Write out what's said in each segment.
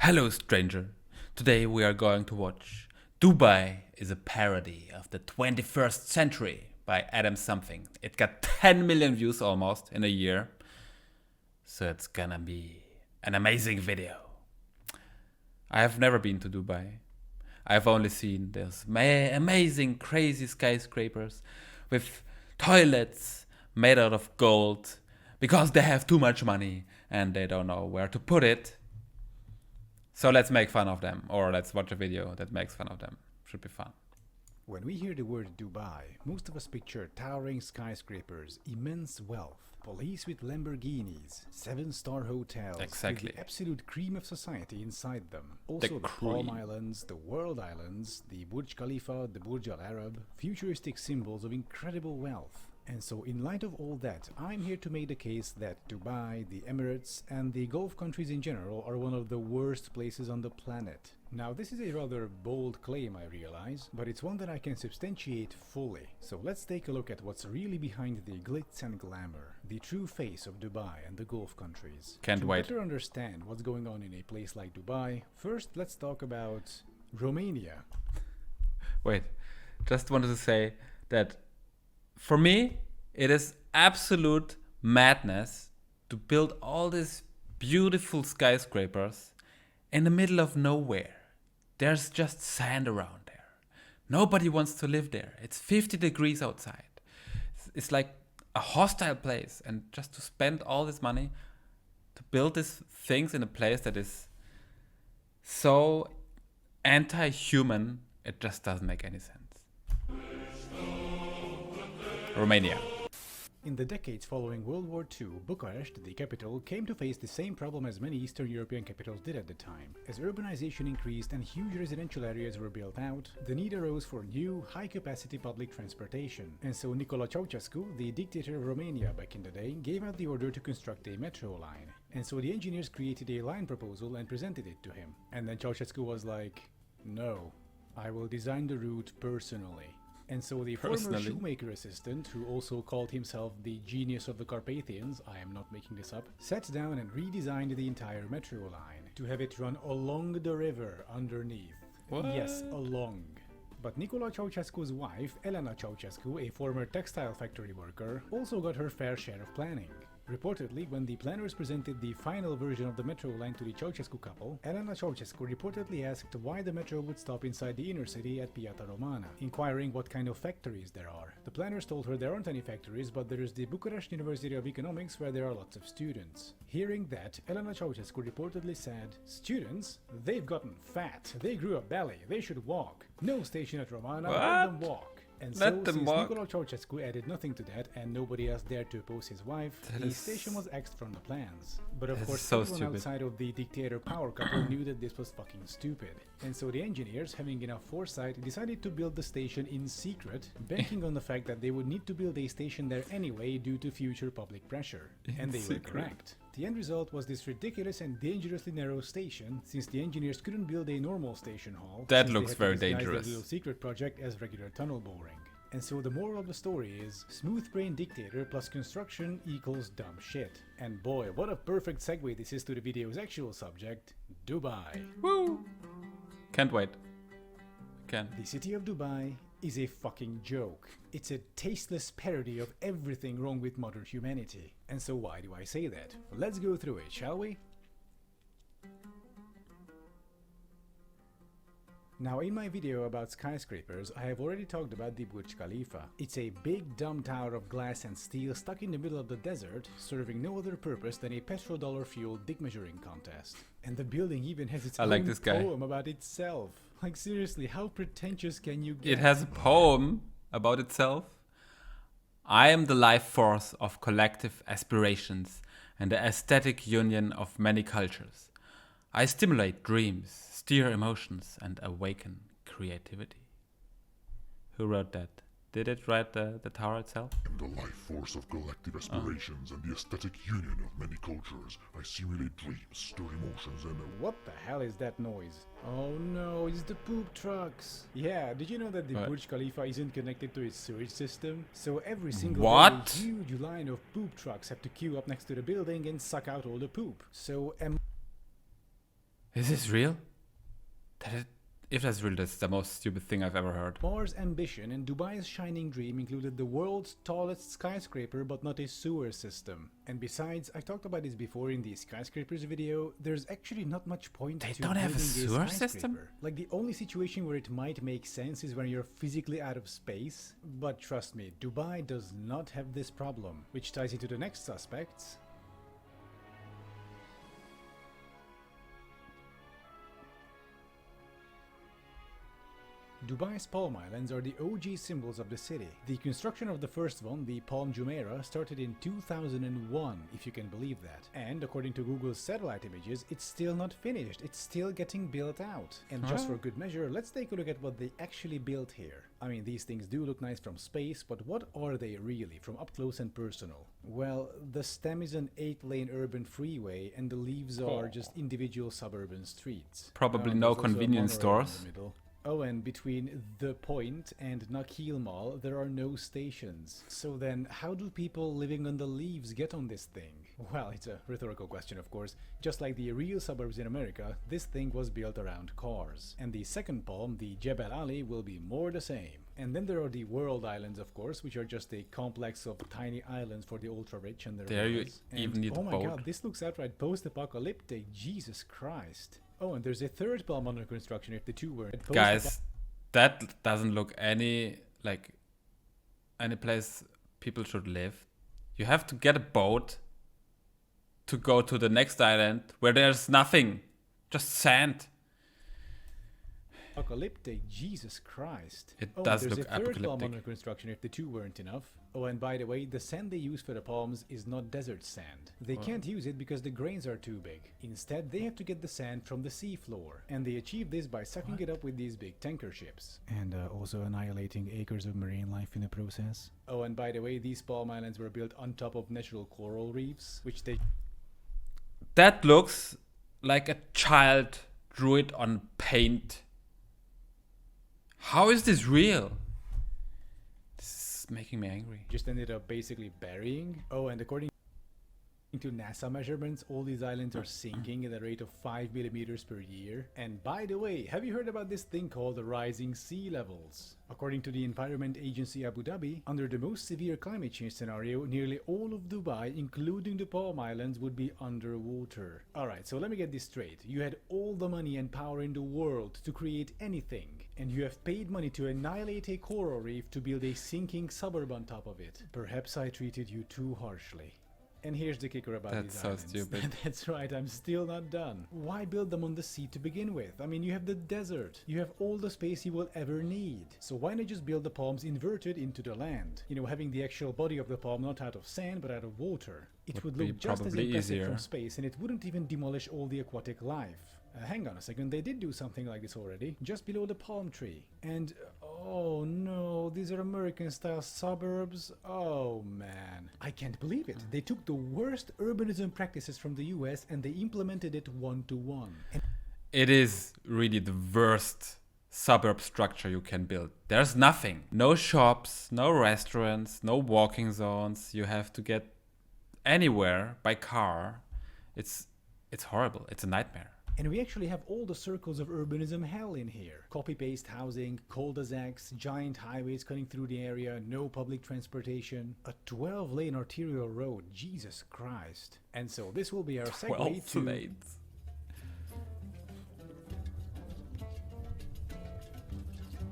Hello, stranger. Today we are going to watch Dubai is a Parody of the 21st Century by Adam Something. It got 10 million views almost in a year. So it's gonna be an amazing video. I have never been to Dubai. I've only seen those amazing, crazy skyscrapers with toilets made out of gold because they have too much money and they don't know where to put it. So let's make fun of them, or let's watch a video that makes fun of them. Should be fun. When we hear the word Dubai, most of us picture towering skyscrapers, immense wealth, police with Lamborghinis, 7-star hotels, Exactly. with the absolute cream of society inside them. Also the Palm Islands, the World Islands, the Burj Khalifa, the Burj Al Arab, futuristic symbols of incredible wealth. And so in light of all that, I'm here to make the case that Dubai, the Emirates, and the Gulf countries in general are one of the worst places on the planet. Now this is a rather bold claim, I realize, but it's one that I can substantiate fully. So let's take a look at what's really behind the glitz and glamour, the true face of Dubai and the Gulf countries. Can't wait. To better understand what's going on in a place like Dubai, first let's talk about Romania. Wait, just wanted to say that for me, it is absolute madness to build all these beautiful skyscrapers in the middle of nowhere. There's just sand around there. Nobody wants to live there. It's 50 degrees outside. It's like a hostile place. And just to spend all this money to build these things in a place that is so anti-human, it just doesn't make any sense. Romania. In the decades following World War II, Bucharest, the capital, came to face the same problem as many Eastern European capitals did at the time. As urbanization increased and huge residential areas were built out, the need arose for new, high-capacity public transportation. And so Nicolae Ceausescu, the dictator of Romania back in the day, gave out the order to construct a metro line. And so the engineers created a line proposal and presented it to him. And then Ceausescu was like, "No, I will design the route personally." And so the former shoemaker assistant, who also called himself the genius of the Carpathians, I am not making this up, sat down and redesigned the entire metro line to have it run along the river underneath. What? Yes, along. But Nicolae Ceausescu's wife, Elena Ceausescu, a former textile factory worker, also got her fair share of planning. Reportedly, when the planners presented the final version of the metro line to the Ceausescu couple, Elena Ceausescu reportedly asked why the metro would stop inside the inner city at Piața Romana, inquiring what kind of factories there are. The planners told her there aren't any factories, but there is the Bucharest University of Economics where there are lots of students. Hearing that, Elena Ceausescu reportedly said, "Students? They've gotten fat. They grew a belly. They should walk. No station at Romana, let them walk." And so, since Nicolae Ceausescu added nothing to that and nobody else dared to oppose his wife, the station was axed from the plans. But of course, everyone outside of the dictator power couple knew that this was fucking stupid. And so the engineers, having enough foresight, decided to build the station in secret, banking on the fact that they would need to build a station there anyway due to future public pressure. And they were correct. The end result was this ridiculous and dangerously narrow station, since the engineers couldn't build a normal station hall. That looks very dangerous. Their little secret project as regular tunnel boring. And so the moral of the story is, smooth brain dictator plus construction equals dumb shit. And boy, what a perfect segue this is to the video's actual subject, Dubai. Woo! Can't wait. The city of Dubai is a fucking joke. It's a tasteless parody of everything wrong with modern humanity. And so why do I say that? Let's go through it, shall we? Now, in my video about skyscrapers, I have already talked about the Burj Khalifa. It's a big dumb tower of glass and steel stuck in the middle of the desert, serving no other purpose than a petrodollar fueled dick measuring contest. And the building even has its own poem about itself. Like seriously, how pretentious can you get? It has a poem about itself. I am the life force of collective aspirations and the aesthetic union of many cultures. I stimulate dreams, steer emotions, and awaken creativity. Who wrote that? Did it write the tower itself? In the life force of collective aspirations and the aesthetic union of many cultures, I simulate dreams, stir emotions, and... What the hell is that noise? Oh no, it's the poop trucks. Yeah, did you know that the Burj Khalifa isn't connected to its sewage system? So every single day, a huge line of poop trucks have to queue up next to the building and suck out all the poop. So Is this real? If that's real, that's the most stupid thing I've ever heard. Mars' ambition and Dubai's shining dream included the world's tallest skyscraper but not a sewer system. And besides, I talked about this before in the skyscrapers video, there's actually not much point They to don't have a building sewer skyscraper. system? Like the only situation where it might make sense is when you're physically out of space. But trust me, Dubai does not have this problem, which ties into the next suspects. Dubai's Palm Islands are the OG symbols of the city. The construction of the first one, the Palm Jumeirah, started in 2001, if you can believe that. And according to Google's satellite images, it's still not finished. It's still getting built out. And just for good measure, let's take a look at what they actually built here. I mean, these things do look nice from space, but what are they really, from up close and personal? Well, the stem is an 8-lane urban freeway, and the leaves are just individual suburban streets. Probably no There's also a convenience monorail in stores. the middle. Oh, and between The Point and Nakheel Mall, there are no stations. So then, how do people living on the leaves get on this thing? Well, it's a rhetorical question, of course. Just like the real suburbs in America, this thing was built around cars. And the second palm, the Jebel Ali, will be more the same. And then there are the World Islands, of course, which are just a complex of tiny islands for the ultra-rich and their There you villas. even And need a oh my boat. god, this looks outright post-apocalyptic, Jesus Christ. Oh, and there's a third palm under construction if the two were Guys, that doesn't look any place people should live. You have to get a boat to go to the next island where there's nothing, just sand. Apocalyptic, Jesus Christ. It Oh, does there's look a third palm apocalyptic. under construction if the two weren't enough. Oh, and by the way, the sand they use for the palms is not desert sand. They can't use it because the grains are too big. Instead, they have to get the sand from the seafloor. And they achieve this by sucking it up with these big tanker ships. And also annihilating acres of marine life in the process. Oh, and by the way, these palm islands were built on top of natural coral reefs, which they... That looks like a child drew it on paint. How is this real? This is making me angry. just ended up basically burying. Oh, and according to NASA measurements, all these islands are sinking at a rate of 5 millimeters per year. And by the way, have you heard about this thing called the rising sea levels? According to the Environment Agency Abu Dhabi, under the most severe climate change scenario, nearly all of Dubai, including the Palm Islands, would be underwater. Alright, so let me get this straight. You had all the money and power in the world to create anything, and you have paid money to annihilate a coral reef to build a sinking suburb on top of it. Perhaps I treated you too harshly. And here's the kicker about That's these so islands. stupid. That's right, I'm still not done. Why build them on the sea to begin with? I mean, you have the desert. You have all the space you will ever need. So why not just build the palms inverted into the land? You know, having the actual body of the palm not out of sand but out of water. It would be look just as probably impressive easier. from space, and it wouldn't even demolish all the aquatic life. Hang on a second, they did do something like this already, just below the palm tree. And, oh no, these are American-style suburbs? Oh man. I can't believe it. They took the worst urbanism practices from the US and they implemented it one-to-one. It is really the worst suburb structure you can build. There's nothing. No shops, no restaurants, no walking zones. You have to get anywhere by car. It's horrible. It's a nightmare. And we actually have all the circles of urbanism hell in here. Copy-paste housing, cul-de-sacs, giant highways cutting through the area, no public transportation, a 12-lane arterial road, Jesus Christ. And so this will be our segue to... lanes.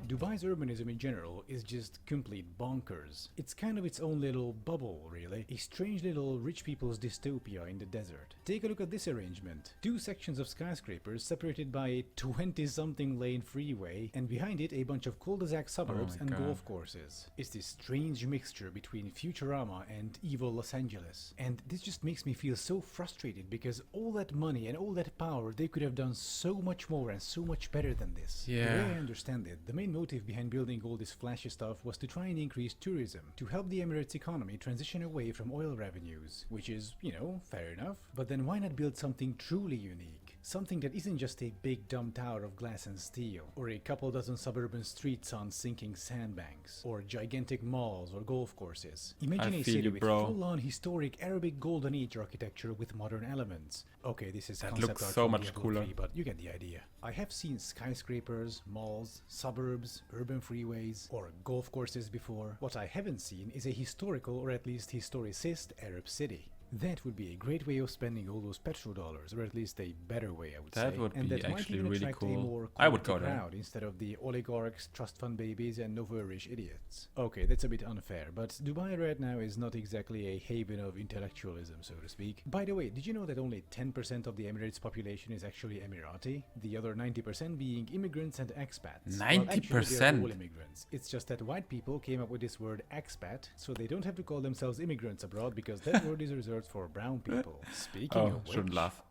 Dubai's urbanism in general is just complete bonkers. It's kind of its own little bubble, really. A strange little rich people's dystopia in the desert. Take a look at this arrangement. Two sections of skyscrapers separated by a 20-something lane freeway, and behind it a bunch of cul-de-sac suburbs my and God. golf courses. It's this strange mixture between Futurama and evil Los Angeles. And this just makes me feel so frustrated because all that money and all that power, they could have done so much more and so much better than this. The way Yeah. I understand it, the main motive behind building all this flashy stuff was to try and increase tourism, to help the Emirates economy transition away from oil revenues, which is, you know, fair enough. But then why not build something truly unique? Something that isn't just a big dumb tower of glass and steel, or a couple dozen suburban streets on sinking sandbanks, or gigantic malls or golf courses. Imagine a feel city you, with bro. full-on historic Arabic Golden Age architecture with modern elements. Okay, this is That concept looks art so from much Diablo cooler. 3, but you get the idea. I have seen skyscrapers, malls, suburbs, urban freeways, or golf courses before. What I haven't seen is a historical or at least historicist Arab city. That would be a great way of spending all those petrodollars, or at least a better way, I would say. That would and be that might actually even really attract a cool. more I would quality go there. crowd instead of the oligarchs, trust fund babies, and nouveau-riche idiots. Okay, that's a bit unfair, but Dubai right now is not exactly a haven of intellectualism, so to speak. By the way, did you know that only 10% of the Emirates population is actually Emirati? The other 90% being immigrants and expats. Well, actually, they're 90%? all immigrants. It's just that white people came up with this word expat, so they don't have to call themselves immigrants abroad because that word is reserved for brown people. Speaking Oh, of which, shouldn't laugh.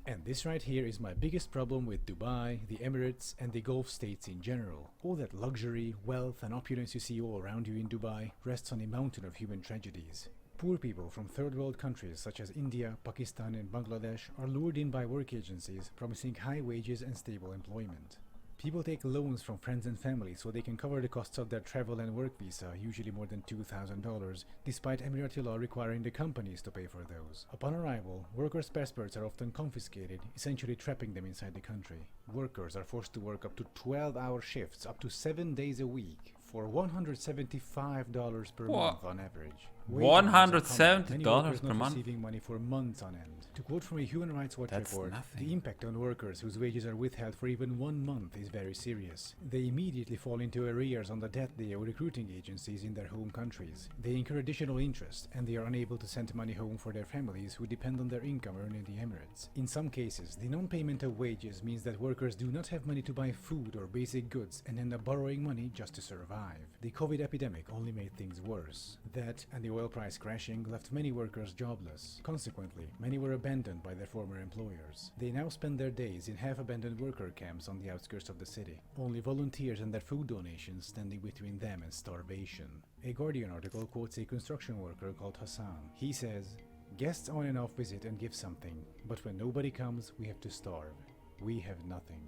and this right here is my biggest problem with Dubai, the Emirates, and the Gulf states in general. All that luxury, wealth, and opulence you see all around you in Dubai rests on a mountain of human tragedies. Poor people from third world countries such as India, Pakistan, and Bangladesh are lured in by work agencies promising high wages and stable employment. People take loans from friends and family so they can cover the costs of their travel and work visa, usually more than $2,000, despite Emirati law requiring the companies to pay for those. Upon arrival, workers' passports are often confiscated, essentially trapping them inside the country. Workers are forced to work up to 12-hour shifts, up to 7 days a week, for $175 per Wha- month on average. Wage hours are common, many $170 workers per not month? receiving money for months on end. To quote from a Human Rights Watch That's report, nothing. the impact on workers whose wages are withheld for even 1 month is very serious. They immediately fall into arrears on the debt they owe recruiting agencies in their home countries. They incur additional interest, and they are unable to send money home for their families who depend on their income earned in the Emirates. In some cases, the non-payment of wages means that workers do not have money to buy food or basic goods and end up borrowing money just to survive. The COVID epidemic only made things worse. That and the oil price crashing left many workers jobless. Consequently, many were abandoned by their former employers. They now spend their days in half-abandoned worker camps on the outskirts of the city. Only volunteers and their food donations standing between them and starvation. A Guardian article quotes a construction worker called Hassan. He says, "Guests on and off visit and give something, but when nobody comes, we have to starve. We have nothing."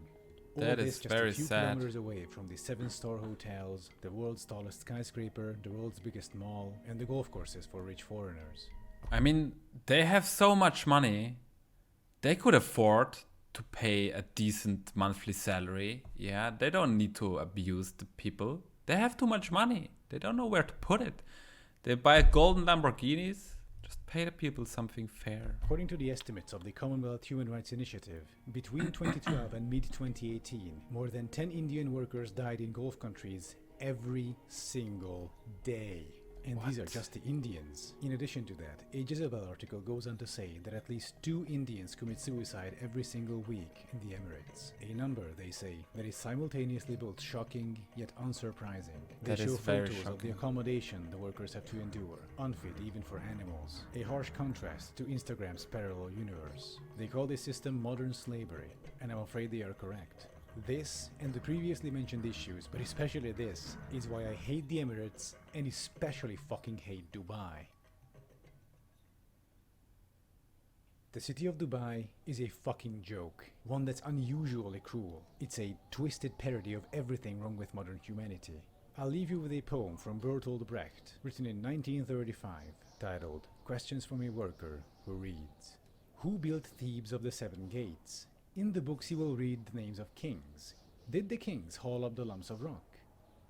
All That this is just very a few sad. kilometers away from the 7-star hotels, the world's tallest skyscraper, the world's biggest mall, and the golf courses for rich foreigners. I mean, they have so much money. They could afford to pay a decent monthly salary. Yeah, they don't need to abuse the people. They have too much money. They don't know where to put it. They buy golden Lamborghinis. Just pay the people something fair. According to the estimates of the Commonwealth Human Rights Initiative, between 2012 and mid-2018, more than 10 Indian workers died in Gulf countries every single day. And these are What? just the Indians. In addition to that, a Jezebel article goes on to say that at least 2 Indians commit suicide every single week in the Emirates. A number, they say, that is simultaneously both shocking yet unsurprising. They That show is very photos of the shocking. accommodation the workers have to endure, unfit even for animals. A harsh contrast to Instagram's parallel universe. They call this system modern slavery, and I'm afraid they are correct. This and the previously mentioned issues, but especially this, is why I hate the Emirates and especially fucking hate Dubai. The city of Dubai is a fucking joke, one that's unusually cruel. It's a twisted parody of everything wrong with modern humanity. I'll leave you with a poem from Bertolt Brecht, written in 1935, titled Questions from a Worker, who reads, "Who built Thebes of the 7 gates? In the books you will read the names of kings. Did the kings haul up the lumps of rock?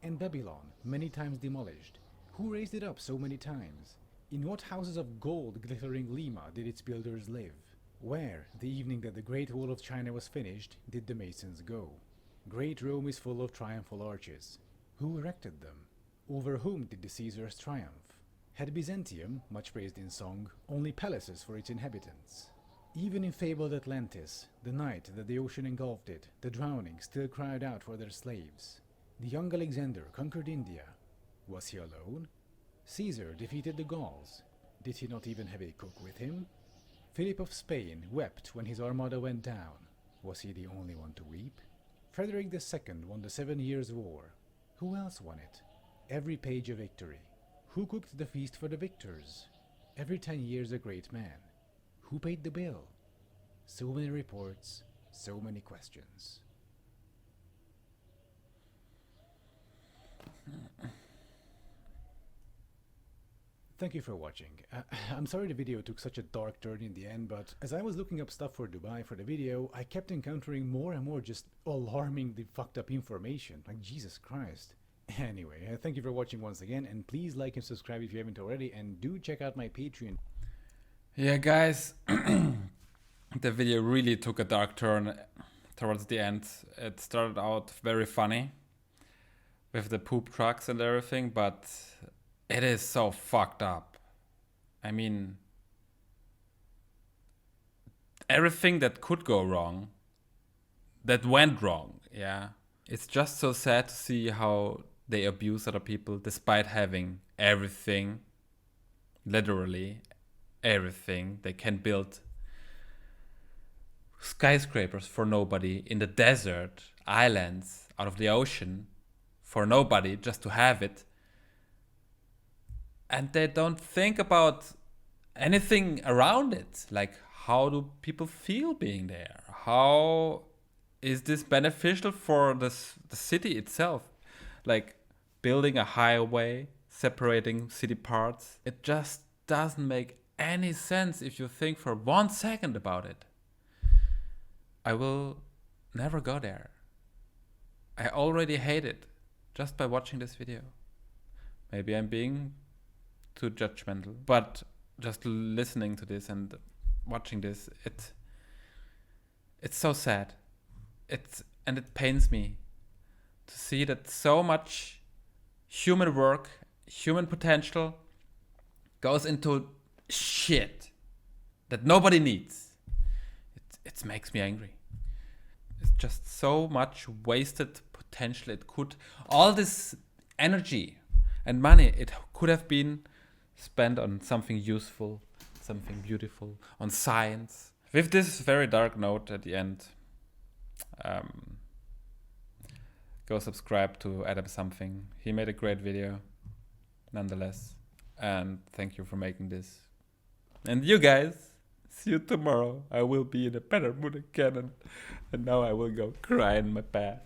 And Babylon, many times demolished, who raised it up so many times? In what houses of gold glittering Lima did its builders live? Where, the evening that the Great Wall of China was finished, did the masons go? Great Rome is full of triumphal arches. Who erected them? Over whom did the Caesars triumph? Had Byzantium, much praised in song, only palaces for its inhabitants? Even in fabled Atlantis, the night that the ocean engulfed it, the drowning still cried out for their slaves. The young Alexander conquered India. Was he alone? Caesar defeated the Gauls. Did he not even have a cook with him? Philip of Spain wept when his armada went down. Was he the only one to weep? Frederick II won the 7 Years' War. Who else won it? Every page a victory. Who cooked the feast for the victors? Every 10 years a great man. Who paid the bill? So many reports, so many questions. Thank you for watching. I'm sorry the video took such a dark turn in the end, but as I was looking up stuff for Dubai for the video, I kept encountering more and more just alarmingly fucked up information. Like, Jesus Christ. Anyway, thank you for watching once again, and please like and subscribe if you haven't already, and do check out my Patreon. Yeah, guys, the video really took a dark turn towards the end. It started out very funny with the poop trucks and everything, but it is so fucked up. I mean, everything that could go wrong, that went wrong, yeah. It's just so sad to see how they abuse other people despite having everything, literally everything. They can build skyscrapers for nobody in the desert, islands out of the ocean for nobody, just to have it. And they don't think about anything around it. Like, how do people feel being there? How is this beneficial for the city itself? Like, building a highway, separating city parts. It just doesn't make any sense if you think for 1 second about it. I will never go there. I already hate it just by watching this video. Maybe I'm being too judgmental, but just listening to this and watching this, it's so sad. And it pains me to see that so much human work, human potential goes into shit that nobody needs. It makes me angry. It's just so much wasted potential. It could, all this energy and money, it could have been spent on something useful, something beautiful, on science. With this very dark note at the end, go subscribe to Adam Something. He made a great video, nonetheless. And thank you for making this. And you guys, see you tomorrow. I will be in a better mood again. And now I will go cry in my bed.